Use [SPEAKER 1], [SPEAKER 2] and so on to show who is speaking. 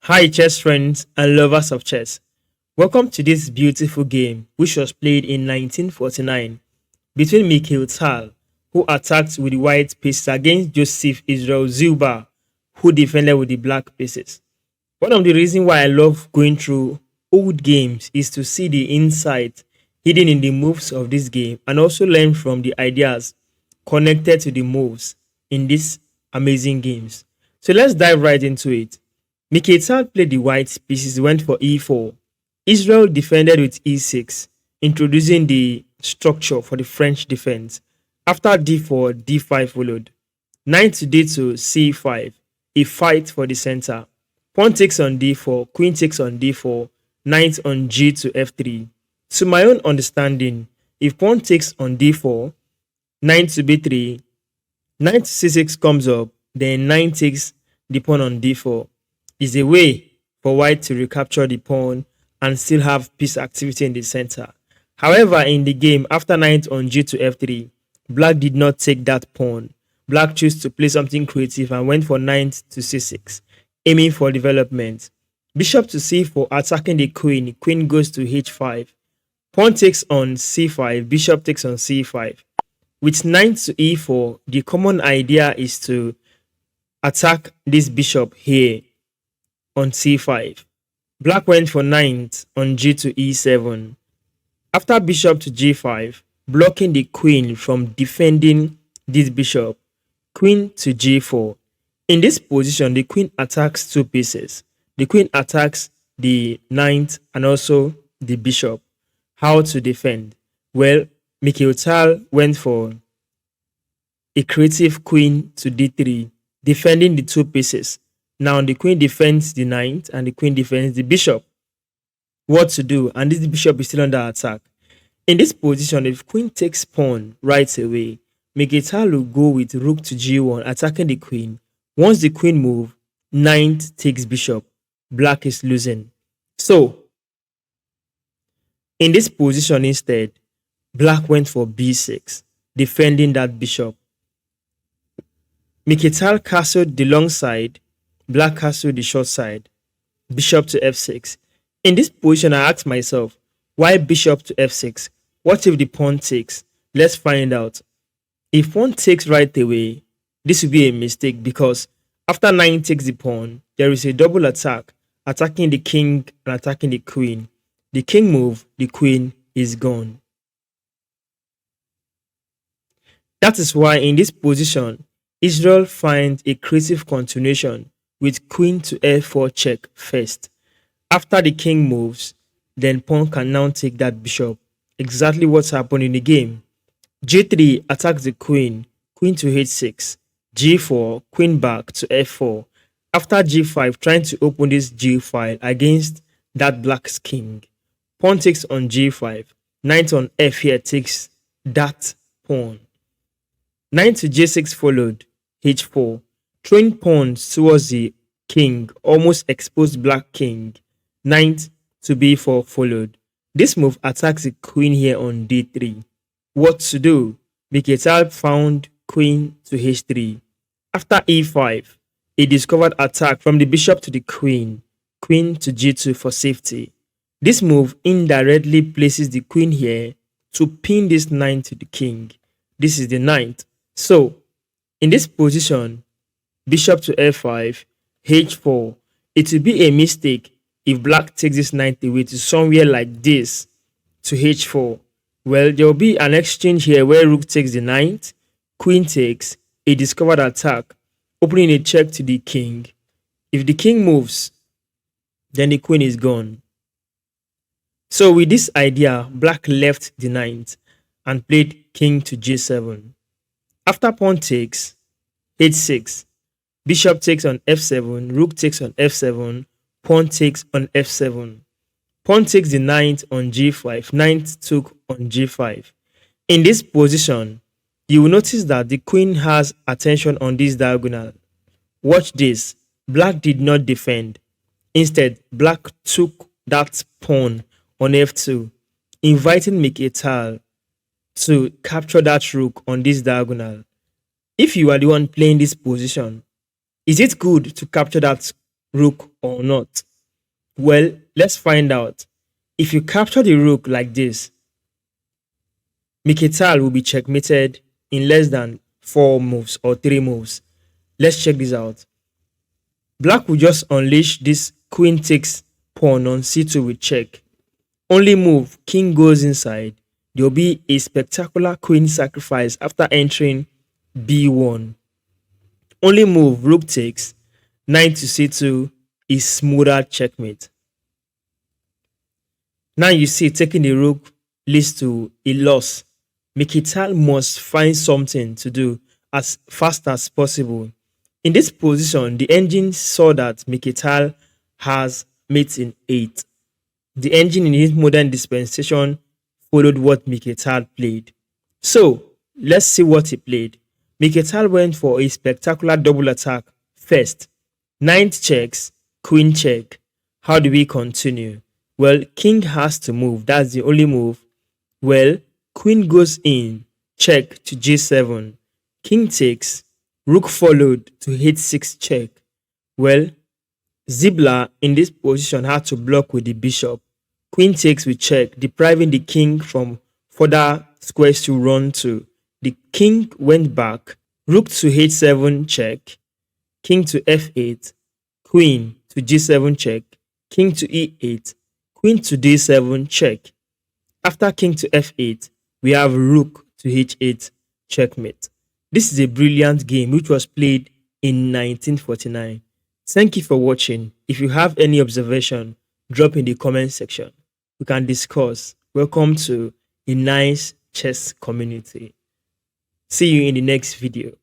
[SPEAKER 1] Hi, chess friends and lovers of chess. Welcome to this beautiful game, which was played in 1949 between Mikhail, who attacked with the white pieces against Josif Israel Zilber, who defended with the black pieces. One of the reasons why I love going through old games is to see the insight hidden in the moves of this game and also learn from the ideas connected to the moves in these amazing games. So let's dive right into it. Mikhail played the white pieces, went for e4. Israel defended with e6, introducing the structure for the French defense. After d4, d5 followed. Knight to d2, c5, a fight for the center. Pawn takes on d4, queen takes on d4, knight on g to f3. To my own understanding, if pawn takes on d4, knight to b3, knight to c6 comes up, then knight takes the pawn on d4. Is a way for white to recapture the pawn and still have piece activity in the center. However, in the game, after knight on g to f3, black did not take that pawn. Black chose to play something creative and went for knight to c6, aiming for development. Bishop to c4, attacking the queen. Queen goes to h5. Pawn takes on c5, bishop takes on c5. With knight to e4, the common idea is to attack this bishop here on c5. Black went for knight on g to e7. After bishop to g5, blocking the queen from defending this bishop, queen to g4. In this position, the queen attacks two pieces. The queen attacks the knight and also the bishop. How to defend? Well, Mikhail went for a creative queen to d3, defending the two pieces. Now the queen defends the knight and the queen defends the bishop. What to do? And this bishop is still under attack. In this position, if queen takes pawn right away, Mikhail will go with rook to g1, attacking the queen. Once the queen moves, knight takes bishop. Black is losing. So, in this position instead, black went for b6, defending that bishop. Mikhail castled the long side, black castled the short side. Bishop to f6. In this position, I asked myself, why bishop to f6? What if the pawn takes? Let's find out. If pawn takes right away, this will be a mistake because after knight takes the pawn, there is a double attack, attacking the king and attacking the queen. The king move, the queen is gone. That is why in this position, Israel finds a creative continuation with queen to f4 check first. After the king moves, then pawn can now take that bishop. Exactly what's happened in the game. g3 attacks the queen, queen to h6, g4, queen back to f4. After g5, trying to open this g file against that black's king. Pawn takes on g5, knight on f here takes that pawn. Knight to j6 followed, h4. Throwing pawns towards the king almost exposed black king. Knight to b4 followed. This move attacks the queen here on d3. What to do? Mikhail found queen to h3. After e5, a discovered attack from the bishop to the queen. Queen to g2 for safety. This move indirectly places the queen here to pin this knight to the king. This is the knight. So, in this position, bishop to f5, h4. It will be a mistake if black takes this knight away to somewhere like this to h4. Well, there will be an exchange here where rook takes the knight, queen takes, a discovered attack, opening a check to the king. If the king moves, then the queen is gone. So with this idea, black left the knight and played king to g7. After pawn takes, h6, bishop takes on f7, rook takes on f7, pawn takes on f7. Pawn takes the knight on g5, knight took on g5. In this position, you will notice that the queen has attention on this diagonal. Watch this. Black did not defend. Instead, black took that pawn on f2, inviting Mikhail to capture that rook on this diagonal. If you are the one playing this position, is it good to capture that rook or not? Well, let's find out. If you capture the rook like this, Mikhail will be checkmated in less than 4 moves or 3 moves. Let's check this out. Black will just unleash this queen takes pawn on c2 with check. Only move, king goes inside. There will be a spectacular queen sacrifice after entering b1. Only move, rook takes. Knight to c2 is smoother checkmate. Now you see taking the rook leads to a loss. Mikhail must find something to do as fast as possible. In this position, the engine saw that Mikhail has mate in 8. The engine in his modern dispensation followed what Mikhail played. So, let's see what he played. Mikhail went for a spectacular double attack first. Knight checks, queen check. How do we continue? Well, king has to move. That's the only move. Well, queen goes in, check to g7. King takes, rook followed to h6 check. Well, Zilber in this position had to block with the bishop. Queen takes with check, depriving the king from further squares to run to. The king went back, rook to h7 check, king to f8, queen to g7 check, king to e8, queen to d7 check. After king to f8, we have rook to h8 checkmate. This is a brilliant game which was played in 1949. Thank you for watching. If you have any observation, drop in the comment section. We can discuss. Welcome to a nice chess community. See you in the next video.